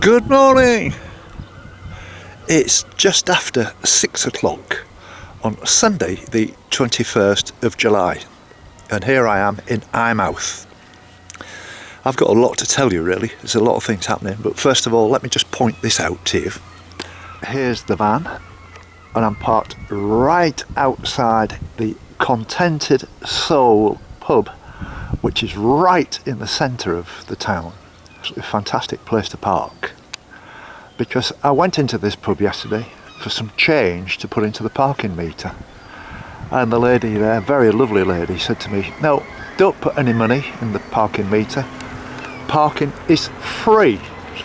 Good morning! It's just after 6 o'clock on Sunday the 21st of July, and here I am in Eyemouth. I've got a lot to tell you really, there's a lot of things happening, but first of all let me just point this out to you. Here's the van, and I'm parked right outside the Contented Soul pub, which is right in the centre of the town. It's a fantastic place to park, because I went into this pub yesterday for some change to put into the parking meter, and the lady there, very lovely lady, said to me, no, don't put any money in the parking meter, parking is free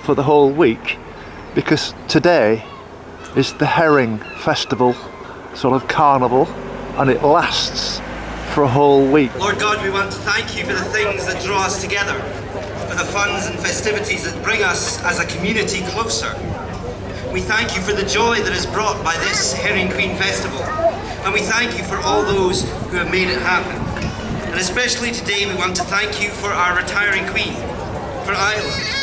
for the whole week, because today is the herring festival, sort of carnival, and it lasts for a whole week. Lord God, we want to thank you for the things that draw us together, for the funs and festivities that bring us as a community closer. We thank you for the joy that is brought by this Herring Queen Festival, and we thank you for all those who have made it happen. And especially today we want to thank you for our retiring Queen, for Eyemouth.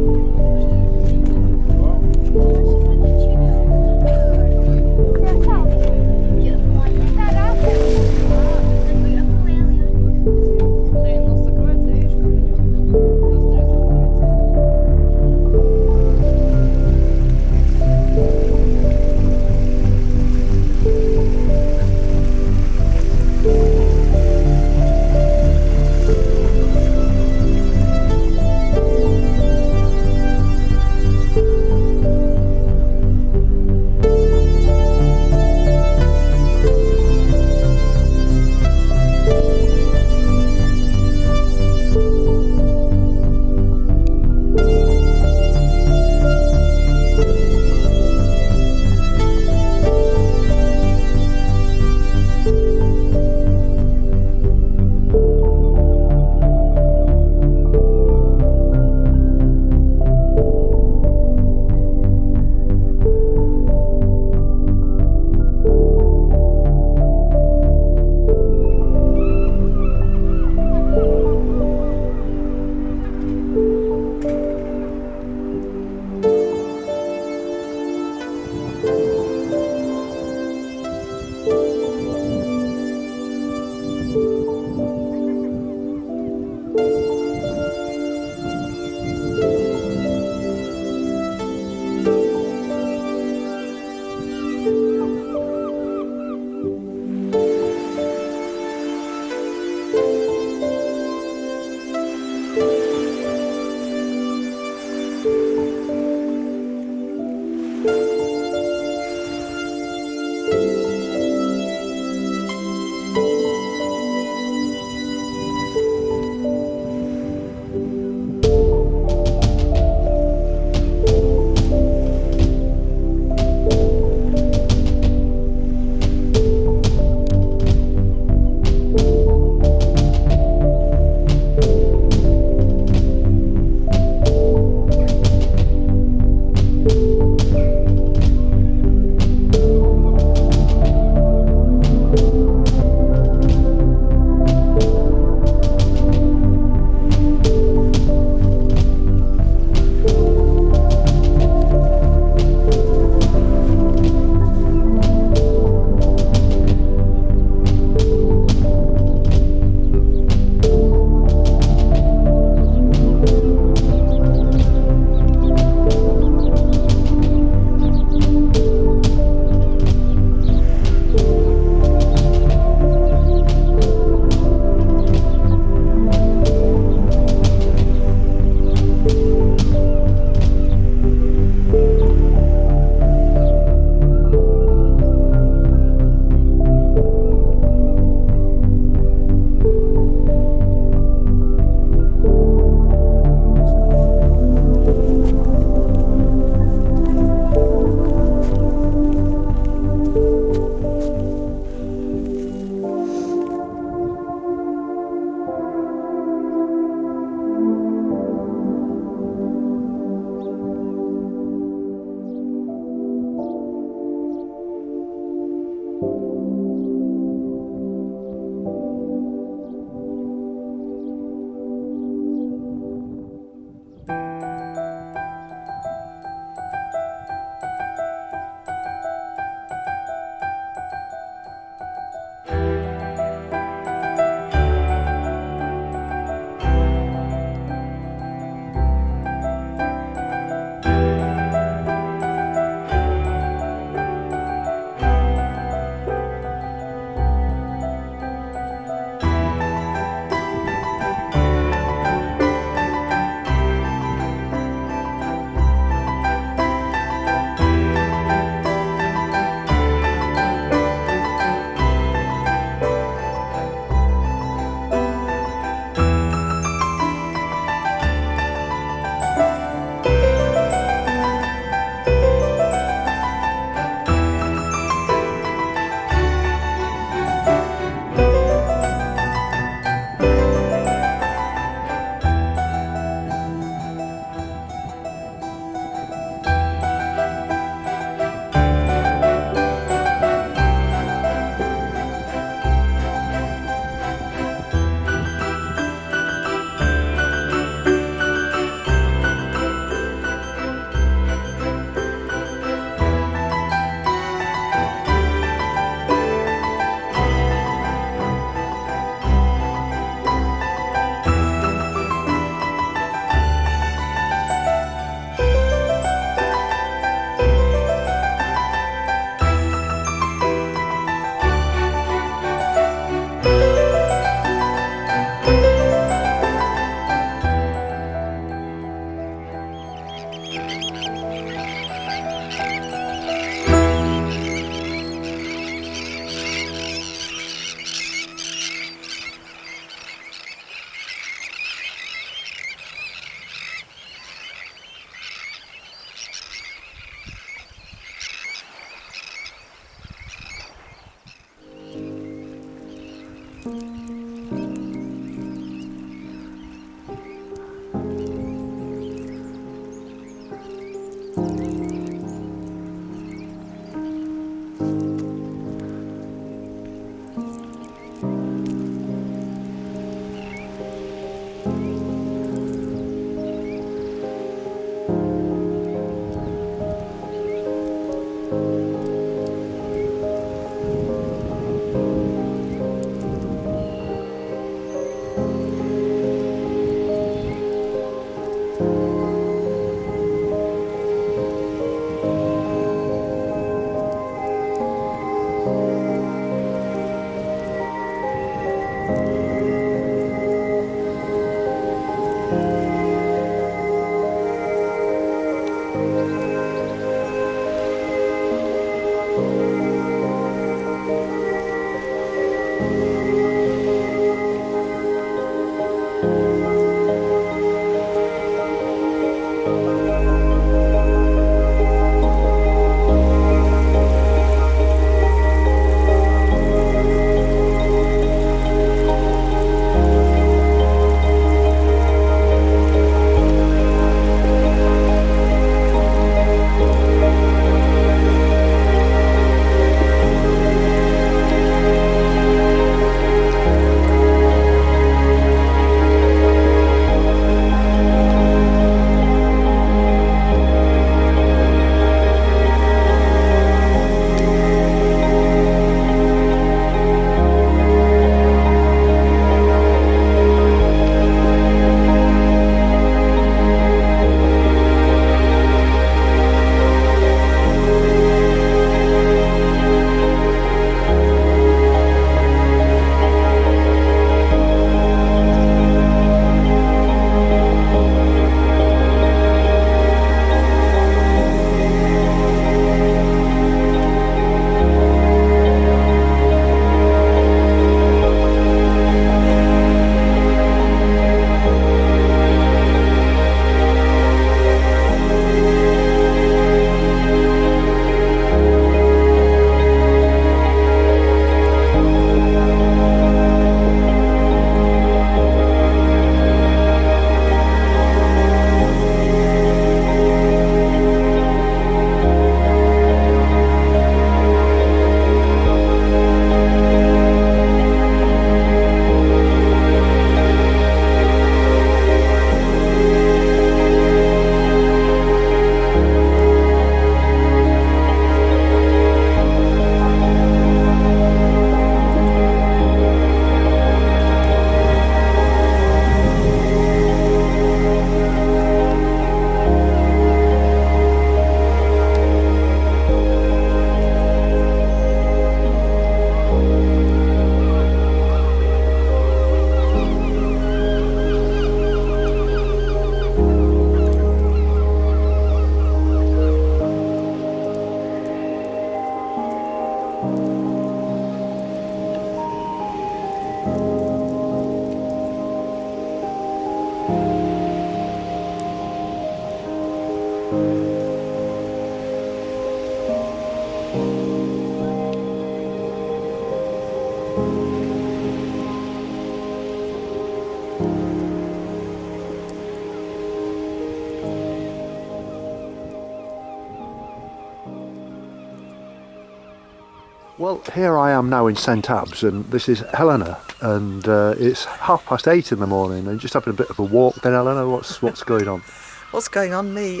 Well, here I am now in St Abbs, and this is Helena, and it's 8:30 in the morning, and just having a bit of a walk. Then, Helena, what's going on? What's going on? Me?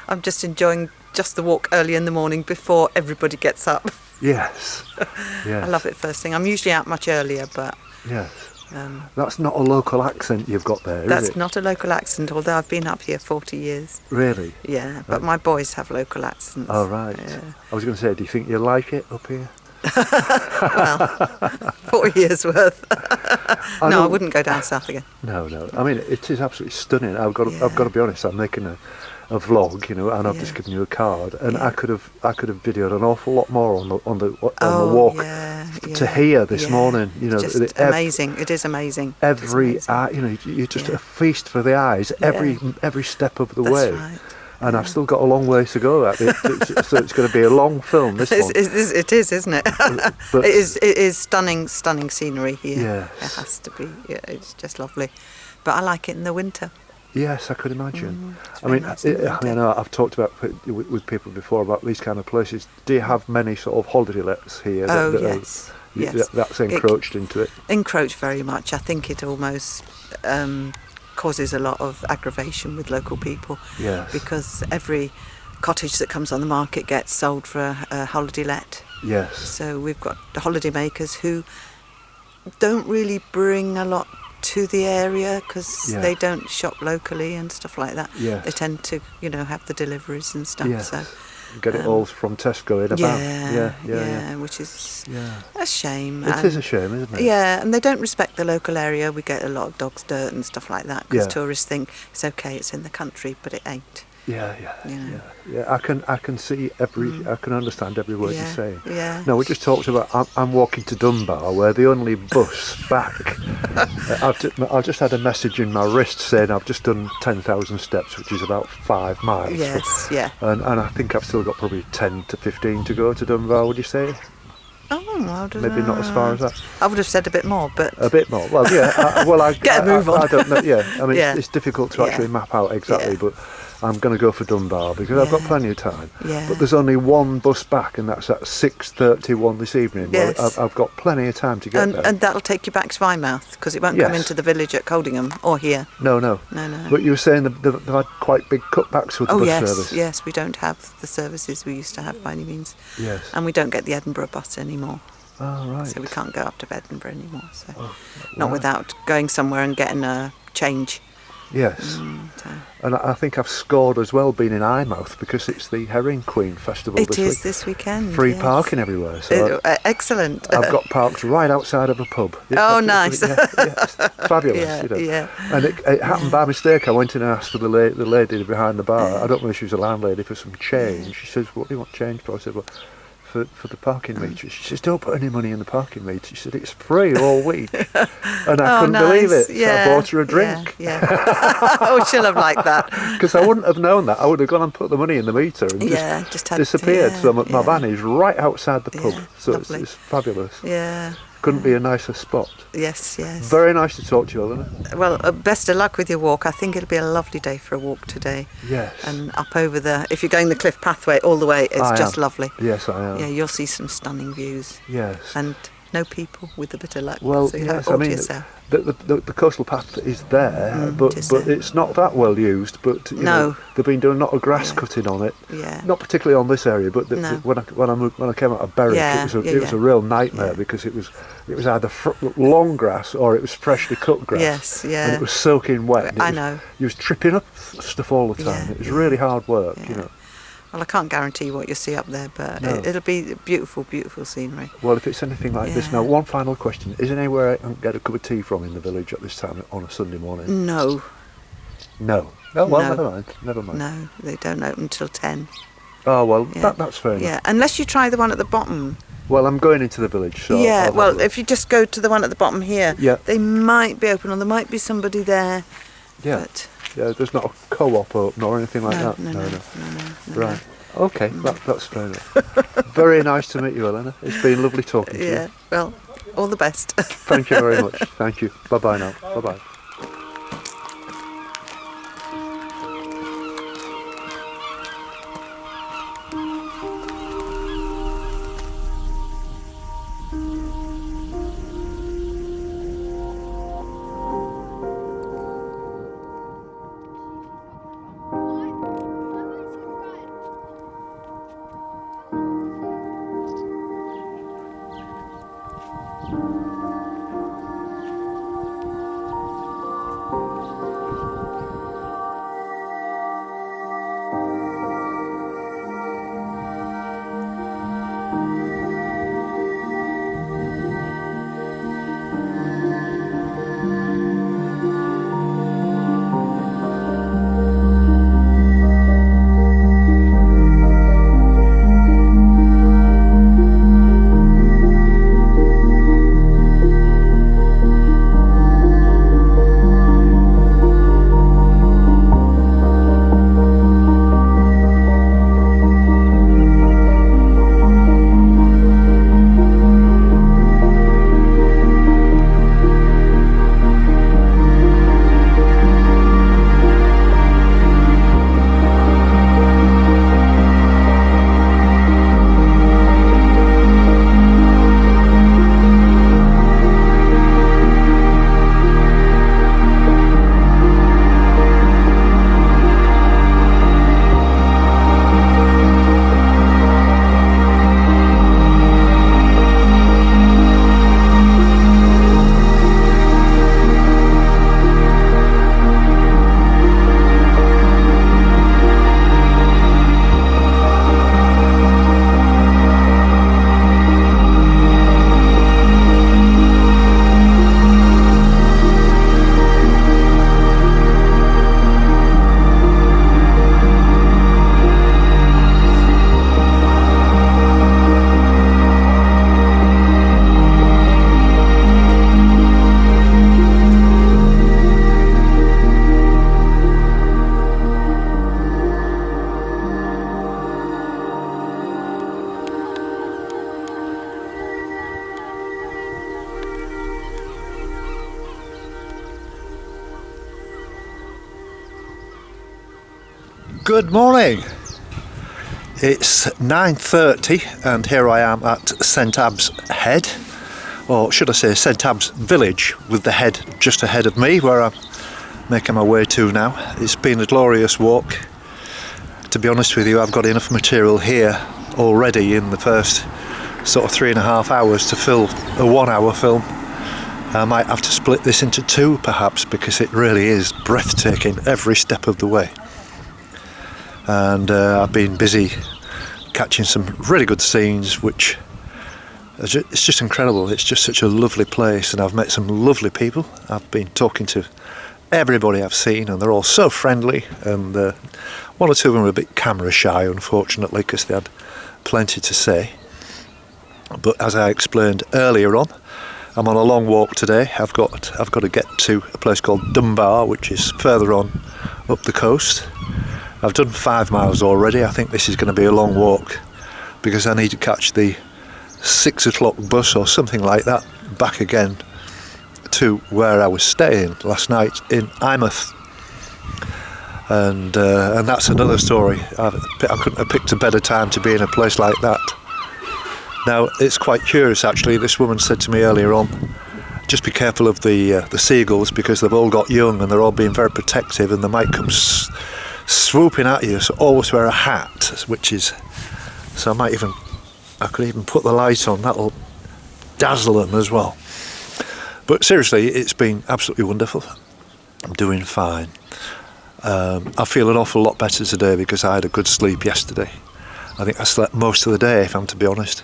I'm just enjoying just the walk early in the morning before everybody gets up. Yes. Yes. I love it first thing. I'm usually out much earlier, but yes. That's not a local accent you've got there, is it? that's not a local accent, although I've been up here 40 years. Really? Yeah, but my boys have local accents. Oh, right. Yeah. I was going to say, do you think you like it up here? Well, 40 years worth. No, I wouldn't go down south again. No. I mean, it is absolutely stunning. I've got to be honest. I'm making a vlog, and I've just given you a card, and I could have videoed an awful lot more on the walk to here this morning. Just amazing. It is amazing. Every eye, you're just a feast for the eyes. Every step of the way. Right. And I've still got a long way to go. So it's going to be a long film. This one. It is, isn't it? But it is stunning scenery here. Yes. It has to be. Yeah, it's just lovely. But I like it in the winter. Yes, I could imagine. It's I very mean, nice in the I winter. know I've talked about with people before about these kind of places. Do you have many sort of holiday lets here? Oh, that yes. Yes. that's encroached into it. Encroach very much. I think it almost causes a lot of aggravation with local people. Yes. Because every cottage that comes on the market gets sold for a holiday let. Yes. So we've got the holiday makers who don't really bring a lot to the area because Yeah. they don't shop locally and stuff like that. Yes. They tend to, have the deliveries and stuff. Yes. So Get it all from Tesco in a van. yeah, which is Yeah. a shame. It is a shame, isn't it? Yeah, and they don't respect the local area. We get a lot of dog's dirt and stuff like that because Yeah. tourists think it's okay, it's in the country, but it ain't. Yeah. You know. Yeah. I can see I can understand every word you're saying. Yeah. No, we just talked about. I'm walking to Dunbar, where the only bus back. I've just had a message in my wrist saying I've just done 10,000 steps, which is about 5 miles. Yes, yeah. And I think I've still got probably 10 to 15 to go to Dunbar. Would you say? Oh, Maybe not as far as that. I would have said a bit more, but A bit more. Well, yeah. I Get a move on. I don't know. Yeah. I mean, Yeah. it's difficult to Yeah. actually map out exactly, Yeah. but I'm going to go for Dunbar because I've got Yeah. plenty of time. Yeah. But there's only one bus back, and that's at 6:31 this evening. Yes. Well, I've got plenty of time to get there. and that'll take you back to Eyemouth because it won't come Yes. into the village at Coldingham or here. No. No. But you were saying they've had quite big cutbacks with the Oh bus yes, service. yes. We don't have the services we used to have by any means, Yes. and we don't get the Edinburgh bus anymore. Oh, right. So we can't go up to Edinburgh anymore. So not right. without going somewhere and getting a change. Yes. So And I think I've scored as well being in Eyemouth because it's the Herring Queen Festival it this is week. this weekend. Free yes. parking everywhere. So Excellent. I've got parked right outside of a pub. Oh, nice. It's fabulous. Yeah, yeah. And it happened by mistake. I went in and asked for the lady behind the bar. I don't know if she was a landlady, for some change. She says, "What do you want change for?" I said, "Well, for the parking meter." She says, "Don't put any money in the parking meter." She said, "It's free all week." And I couldn't believe it. Yeah. So I bought her a drink. Yeah. Oh, she'll have liked that. Because I wouldn't have known that. I would have gone and put the money in the meter and just had disappeared. yeah, So my yeah. van is right outside the pub. Yeah, So it's lovely. fabulous. Yeah. Couldn't be a nicer spot. Yes. Very nice to talk to you, Eleanor. Well, best of luck with your walk. I think it'll be a lovely day for a walk today. Yes. And up over if you're going the cliff pathway all the way, it's I just am. lovely. Yes, I am. Yeah, you'll see some stunning views. Yes. And no people with a bit of luck. Well, so you have yes, it all I mean, to yourself. the coastal path is there, but it is but there. it's not that well used. But you know, they've been doing a lot of grass cutting on it. Yeah. Not particularly on this area, but No. when I came out of Berwick, Yeah, it was yeah. a real nightmare Yeah. because it was either long grass or it was freshly cut grass. Yes, yeah. And it was soaking wet. And I know. You was tripping up stuff all the time. Yeah, It was really hard work, Yeah. you know. Well, I can't guarantee what you'll see up there, but No. it'll be beautiful, beautiful scenery. Well, if it's anything like this. Yeah. Now, one final question. Is there anywhere I can get a cup of tea from in the village at this time on a Sunday morning? No, No. Oh, well, No. Never mind. no, they don't open till 10. Oh, well, Yeah. that's fair enough. Yeah, unless you try the one at the bottom. Well, I'm going into the village, so... Yeah, I'll have a well, look. if you just go to the one at the bottom here, Yeah. they might be open, or there might be somebody there. Yeah. But Yeah, there's not a co-op open or anything like no, that? no. Right. Okay, that's fair enough. Very nice to meet you, Eleanor. It's been lovely talking to you. Yeah, well, all the best. Thank you very much. Thank you. Bye-bye now. Bye-bye. Good morning. It's 9:30 and here I am at St Abbs Head, or should I say St Abbs Village, with the head just ahead of me where I'm making my way to now. It's been a glorious walk. To be honest with you, I've got enough material here already in the first sort of 3.5 hours to fill a 1-hour film. I might have to split this into two perhaps, because it really is breathtaking every step of the way. And I've been busy catching some really good scenes, which it's just incredible. It's just such a lovely place, and I've met some lovely people. I've been talking to everybody I've seen, and they're all so friendly, and one or two of them are a bit camera shy, unfortunately, because they had plenty to say. But as I explained earlier on, I'm on a long walk today. I've got to get to a place called Dunbar, which is further on up the coast. I've done 5 miles already. I think this is going to be a long walk because I need to catch the 6 o'clock bus or something like that back again to where I was staying last night in Eyemouth. And that's another story. I couldn't have picked a better time to be in a place like that. Now, it's quite curious actually. This woman said to me earlier on, just be careful of the seagulls, because they've all got young and they're all being very protective and they might come swooping at you, so always wear a hat, which is, so I could even put the light on, that'll dazzle them as well. But seriously, it's been absolutely wonderful. I'm doing fine. I feel an awful lot better today because I had a good sleep yesterday. I think I slept most of the day, if I'm to be honest.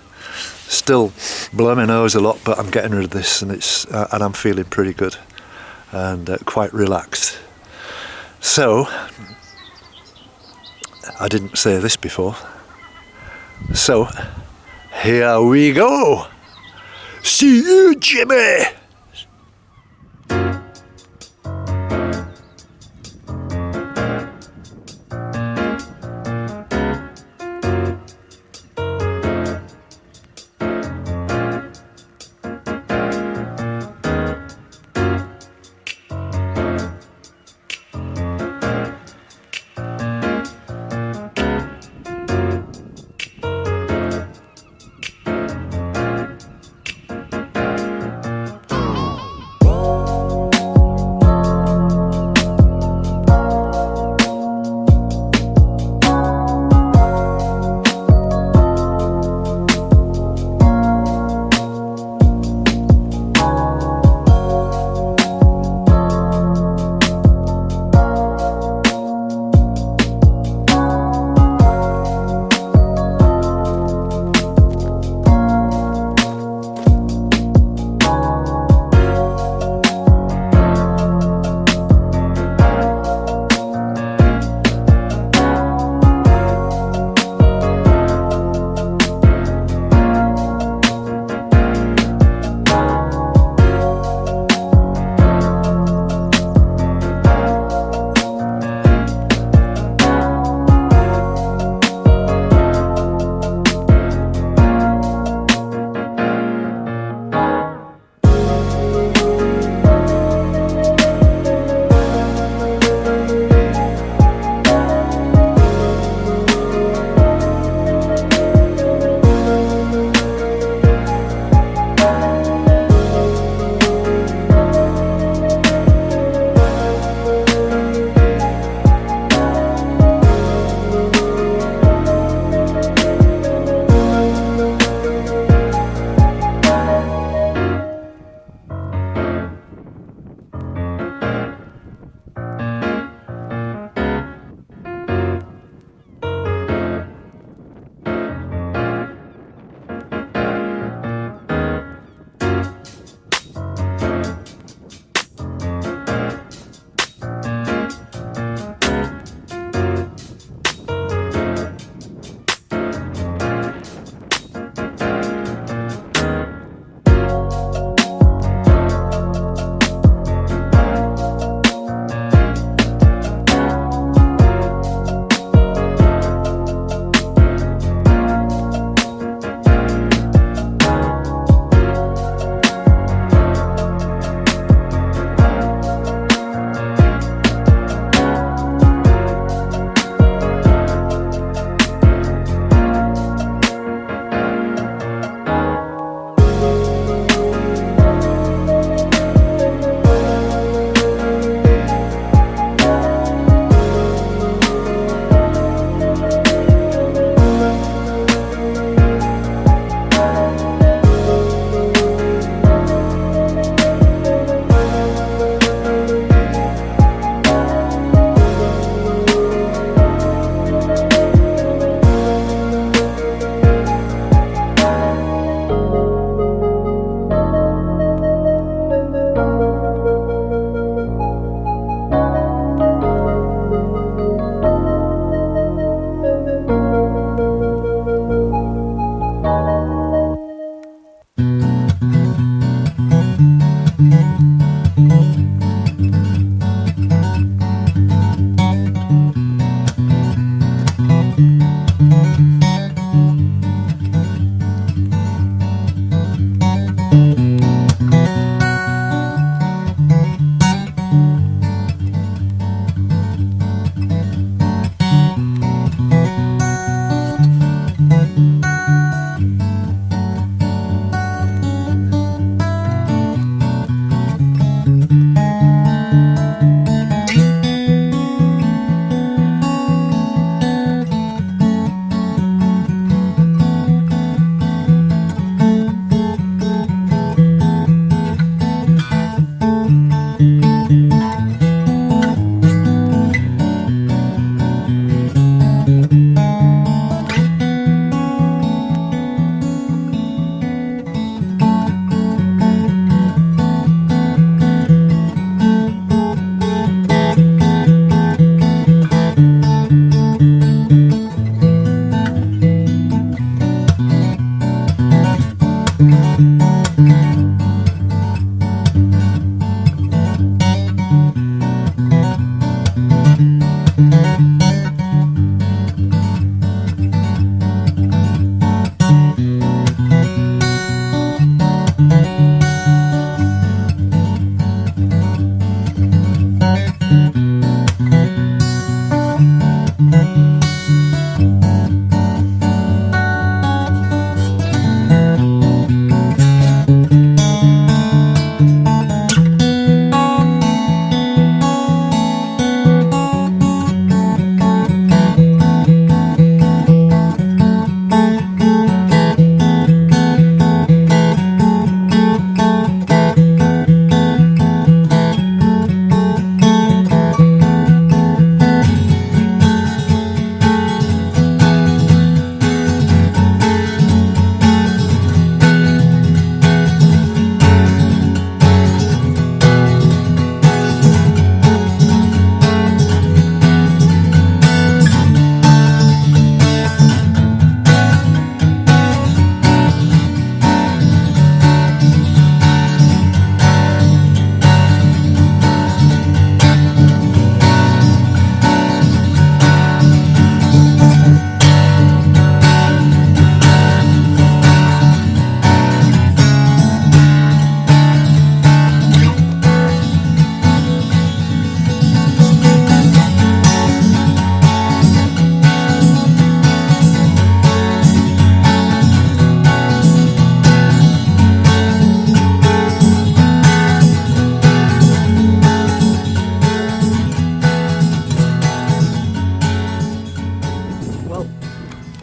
Still blow my nose a lot, but I'm getting rid of this, and I'm feeling pretty good and quite relaxed. So, I didn't say this before. So, here we go. See you, Jimmy.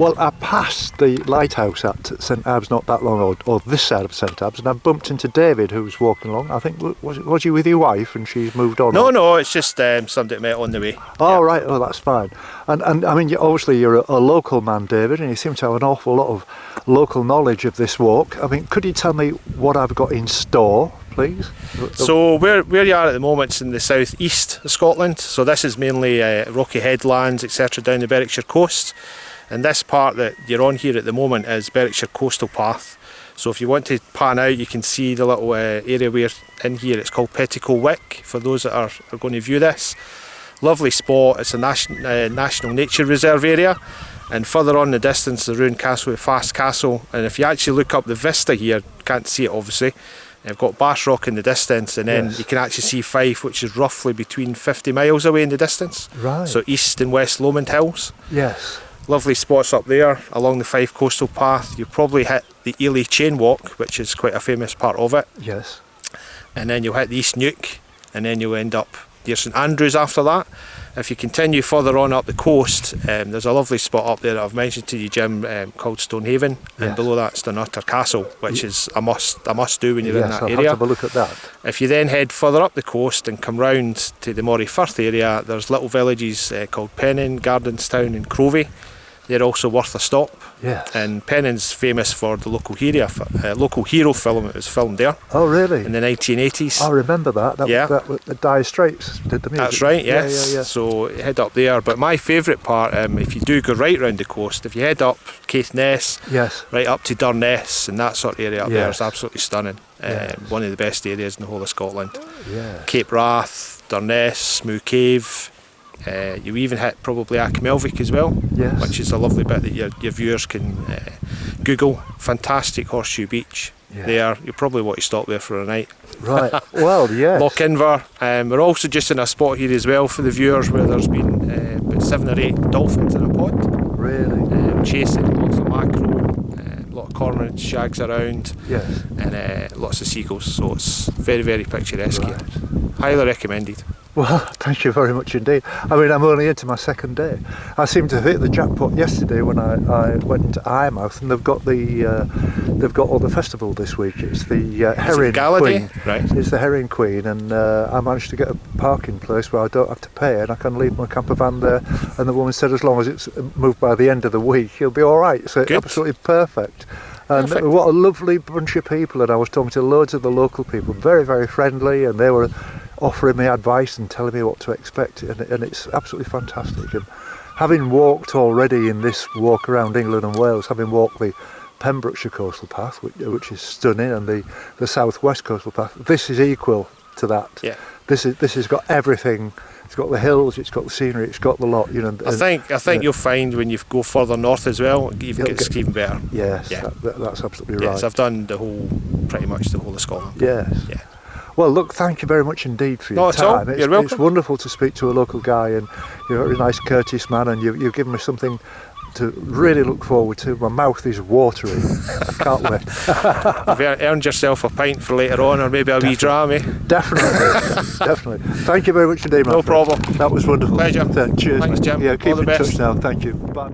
Well, I passed the lighthouse at St Abbs not that long, or this side of St Abbs, and I bumped into David, who was walking along. I think, was you with your wife and she's moved on? No, it's just somebody I met on the way. Oh, Yeah. right, oh, that's fine. And I mean, obviously you're a local man, David, and you seem to have an awful lot of local knowledge of this walk. I mean, could you tell me what I've got in store, please? So where you are at the moment is in the southeast of Scotland. So this is mainly rocky headlands, etc., down the Berwickshire coast. And this part that you're on here at the moment is Berwickshire Coastal Path. So if you want to pan out, you can see the little area we're in here. It's called Petticoat Wick, for those that are going to view this. Lovely spot. It's a national nature reserve area. And further on in the distance, the ruined castle with Fast Castle. And if you actually look up the vista here, can't see it obviously, you've got Bass Rock in the distance, and then you can actually see Fife, which is roughly between 50 miles away in the distance. Right. So east and west Lomond Hills. Yes. Lovely spots up there along the Fife Coastal Path. You'll probably hit the Ely Chain Walk, which is quite a famous part of it. Yes. And then you'll hit the East Nuke, and then you'll end up near St Andrews after that. If you continue further on up the coast, there's a lovely spot up there that I've mentioned to you, Jim, called Stonehaven, and below that's Dunutter Castle, which is a must do when you're in that I'll area. have to have a look at that. If you then head further up the coast and come round to the Moray Firth area, there's little villages called Pennin, Gardenstown and Crovey. They're also worth a stop. Yes. And Pennin's famous for the local hero film. It was filmed there. Oh, really? In the 1980s. I remember that. That the Dire Straits did the music. That's right, yes. Yeah. So head up there. But my favourite part, if you do go right round the coast, if you head up Caithness, Yes. right up to Durness and that sort of area up there, Yes. is absolutely stunning. One of the best areas in the whole of Scotland. Yeah. Cape Wrath, Durness, Smoo Cave. You even hit probably Achmelvik as well, Yes. which is a lovely bit that your viewers can Google. Fantastic horseshoe beach there. You probably want to stop there for a night. Right. Well, yes. Loch Inver. We're also just in a spot here as well for the viewers where there's been about 7 or 8 dolphins in a pond. Really? Chasing lots of mackerel, a lot of cormorants, shags around, Yes. and lots of seagulls. So it's very, very picturesque here. Right. Highly recommended. Well, thank you very much indeed. I mean, I'm only into my second day. I seemed to have hit the jackpot yesterday when I went into Eyemouth, and they've got all the festival this week. It's the Herring Gala Queen. Day? Right. It's the Herring Queen, and I managed to get a parking place where I don't have to pay, and I can leave my camper van there. And the woman said, as long as it's moved by the end of the week, you'll be all right. So Good. absolutely perfect. And Perfect. what a lovely bunch of people. And I was talking to loads of the local people, very, very friendly, and they were offering me advice and telling me what to expect, and it's absolutely fantastic. And having walked already in this walk around England and Wales, having walked the Pembrokeshire Coastal Path, which is stunning, and the South West Coastal Path, this is equal to that. Yeah. This has got everything. It's got the hills, it's got the scenery, it's got the lot. You know. I think you'll find when you go further north as well, it's even better. Yes, Yeah. that's absolutely right. Yes, I've done pretty much the whole of Scotland. Yes. Yeah. Well, look, thank you very much indeed for your Not at all. time. You're welcome. It's wonderful to speak to a local guy, and you're a very nice, courteous man, and you've given me something to really look forward to. My mouth is watering. I can't wait. You've earned yourself a pint for later on, or maybe a wee dram, eh? Definitely, definitely. Thank you very much indeed, my No friend. problem. That was wonderful. Pleasure. Cheers. Thanks, mate. Jim. Yeah, All keep the in best. touch now. Thank you. Bye.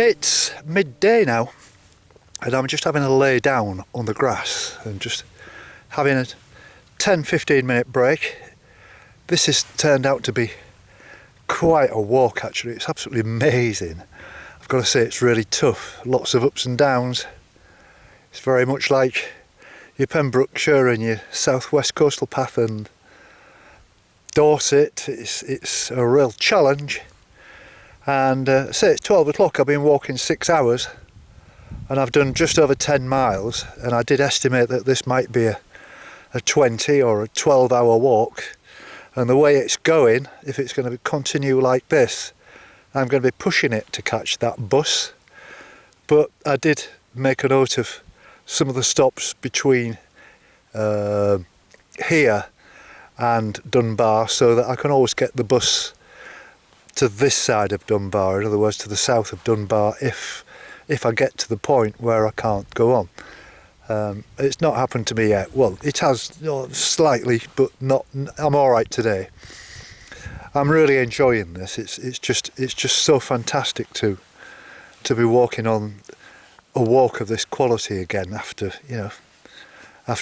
It's midday now, and I'm just having a lay down on the grass and just having a 10-15 minute break. This has turned out to be quite a walk actually. It's absolutely amazing. I've got to say it's really tough, lots of ups and downs. It's very much like your Pembrokeshire and your southwest coastal path and Dorset. It's a real challenge. And say it's 12 o'clock, I've been walking 6 hours and I've done just over 10 miles, and I did estimate that this might be a 20 or a 12-hour walk, and the way it's going, if it's going to continue like this, I'm going to be pushing it to catch that bus. But I did make a note of some of the stops between here and Dunbar, so that I can always get the bus to this side of Dunbar, in other words to the south of Dunbar, if I get to the point where I can't go on. It's not happened to me yet. Well, it has, slightly, but not. I'm all right today. I'm really enjoying this. It's just so fantastic to be walking on a walk of this quality again after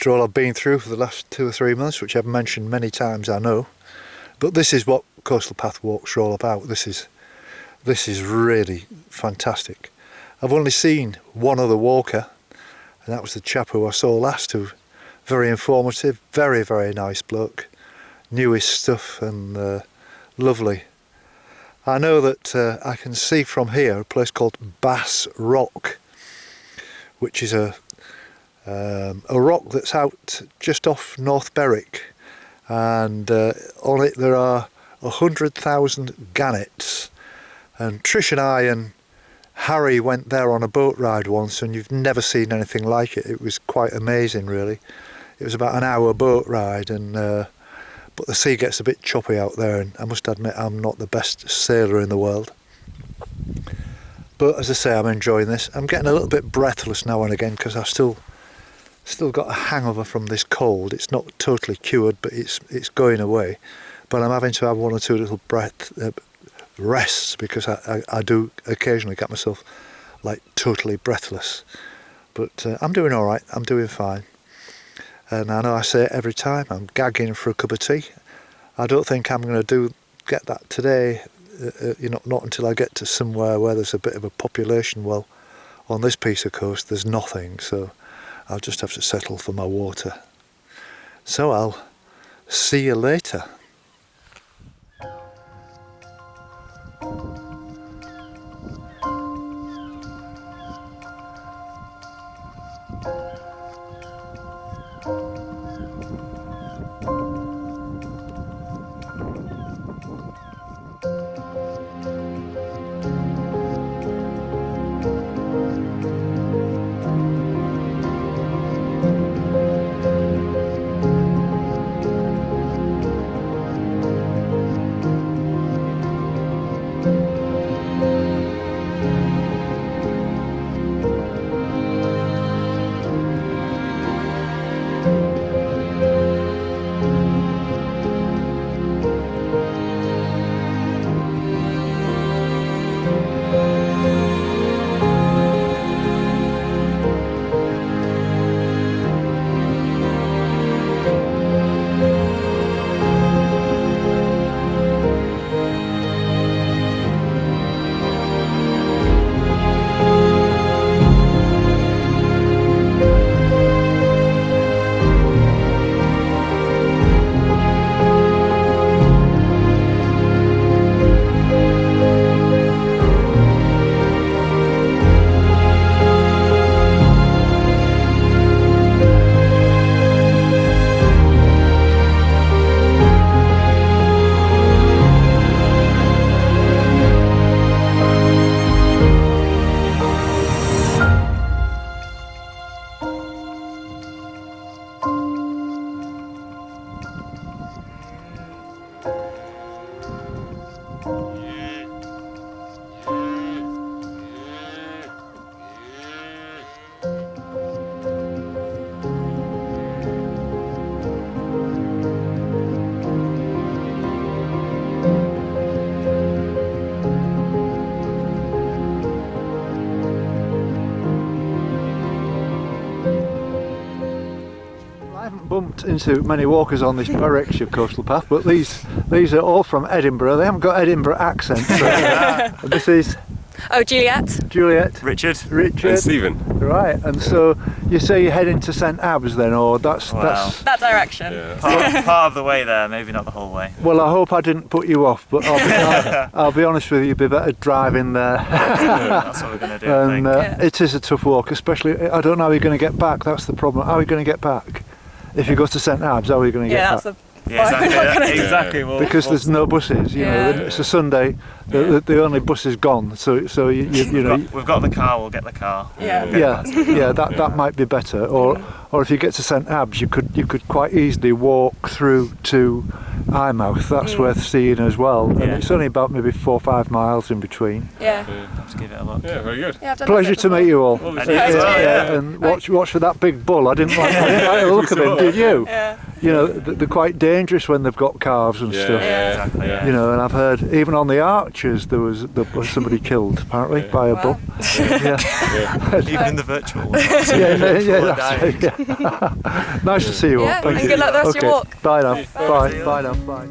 all I've been through for the last 2 or 3 months, which I've mentioned many times, I know. But this is what coastal path walks are all about. This is really fantastic. I've only seen one other walker, and that was the chap who I saw last, who very informative, very, very nice bloke, knew his stuff, and lovely. I know that I can see from here a place called Bass Rock, which is a rock that's out just off North Berwick, and on it there are 100,000 gannets, and Trish and I and Harry went there on a boat ride once, and you've never seen anything like it. It was quite amazing, really. It was about an hour boat ride, and but the sea gets a bit choppy out there, and I must admit I'm not the best sailor in the world. But as I say, I'm enjoying this. I'm getting a little bit breathless now and again because I've still got a hangover from this cold. It's not totally cured, but it's going away. But I'm having to have 1 or 2 little rests, because I do occasionally get myself like totally breathless. But I'm doing all right. I'm doing fine. And I know I say it every time, I'm gagging for a cup of tea. I don't think I'm going to get that today, not until I get to somewhere where there's a bit of a population. Well, on this piece of coast there's nothing, so I'll just have to settle for my water. So I'll see you later. I haven't bumped into many walkers on this Berwickshire coastal path, but these are all from Edinburgh. They haven't got Edinburgh accents. So this is Juliet, Richard, and Stephen. Right, and so you say you're heading to St Abbs then, or that's That direction. Yeah. Part of the way there, maybe not the whole way. Well, I hope I didn't put you off, but I'll be honest with you, you'd be better driving there. That's what we're going to do, And I think. it is a tough walk, especially, I don't know how you're going to get back, that's the problem. How are you going to get back? If you go to St Abbs, how are you going to get back? Exactly. Because there's no buses, you know, it's a Sunday, the only bus is gone, so you know. We've got the car, we'll get the car. That might be better. Or if you get to St Abbs, you could quite easily walk through to Eyemouth. That's worth seeing as well. And it's only about maybe 4 or 5 miles in between. Let's give it a look. Yeah, very good. Pleasure to meet you all. And watch for that big bull. I didn't like the look of him. Did you? You know, they're quite dangerous when they've got calves and stuff. Exactly. You know, and I've heard even on the Archers there was somebody killed apparently by a bull. Even in the virtual world. That's right, yeah. Nice to see you all. Yeah, Thank and you. good luck the rest of your walk. Bye now. Bye. Bye now. Bye.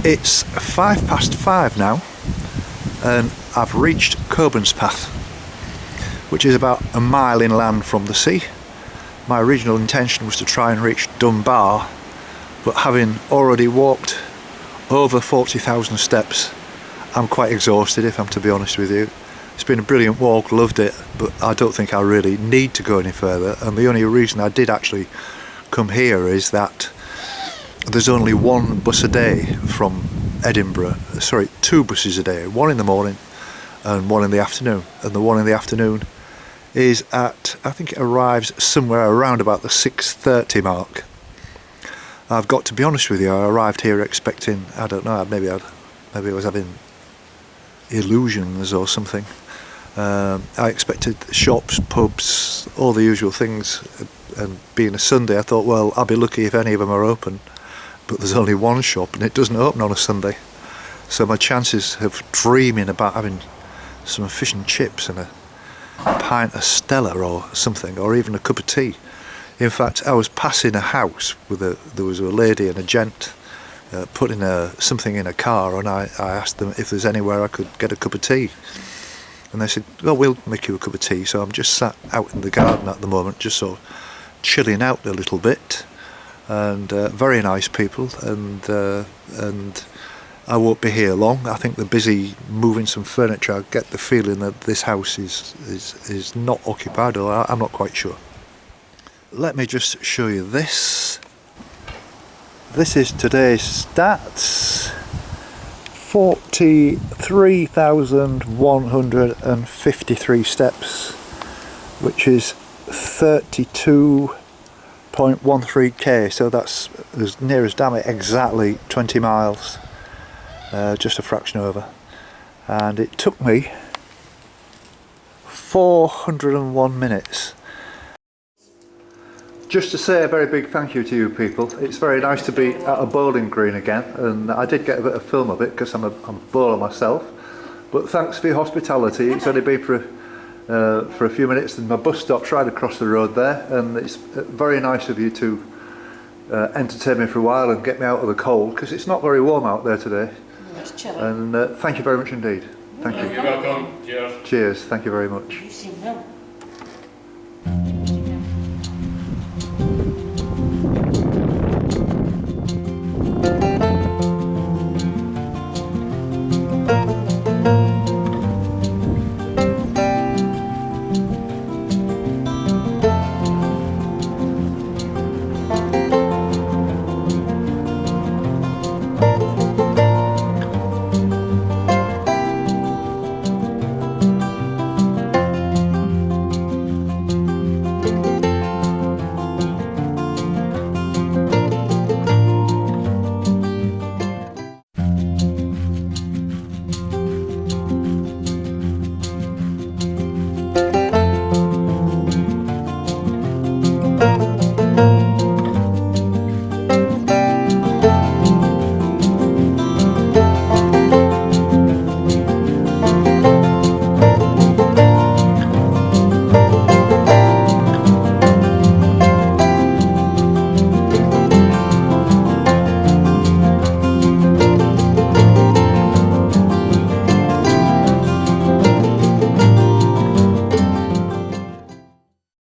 It's 5:05 now and I've reached Cockburnspath, which is about a mile inland from the sea. My original intention was to try and reach Dunbar, but having already walked over 40,000 steps, I'm quite exhausted, if I'm to be honest with you. It's been a brilliant walk, loved it, but I don't think I really need to go any further, and the only reason I did actually come here is that there's only one bus a day from Edinburgh, sorry, 2 buses a day, one in the morning and one in the afternoon, and the one in the afternoon is at, I think it arrives somewhere around about the 6:30 mark. I've got to be honest with you, I arrived here expecting, I don't know, maybe I was having illusions or something. I expected shops, pubs, all the usual things, and being a Sunday I thought, well, I'll be lucky if any of them are open, but there's only one shop and it doesn't open on a Sunday, so my chances of dreaming about having some fish and chips and a pint of Stella or something, or even a cup of tea. In fact, I was passing a house with there was a lady and a gent putting something in a car, and I asked them if there's anywhere I could get a cup of tea. And they said, "Oh, we'll make you a cup of tea." So I'm just sat out in the garden at the moment, just sort of chilling out a little bit. And very nice people, and I won't be here long. I think they're busy moving some furniture. I get the feeling that this house is not occupied, or I'm not quite sure. Let me just show you this. This is today's stats. 43,153 steps, which is 32.13k, so that's as near as damn it exactly 20 miles, just a fraction over, and it took me 401 minutes. Just to say a very big thank you to you people. It's very nice to be at a bowling green again, and I did get a bit of film of it because I'm a bowler myself, but thanks for your hospitality. It's only been for a few minutes, and my bus stops right across the road there, and it's very nice of you to entertain me for a while and get me out of the cold, because it's not very warm out there today. It's chilly. And thank you very much indeed. Thank you. You're welcome. Cheers. Cheers. Thank you very much. You seem well.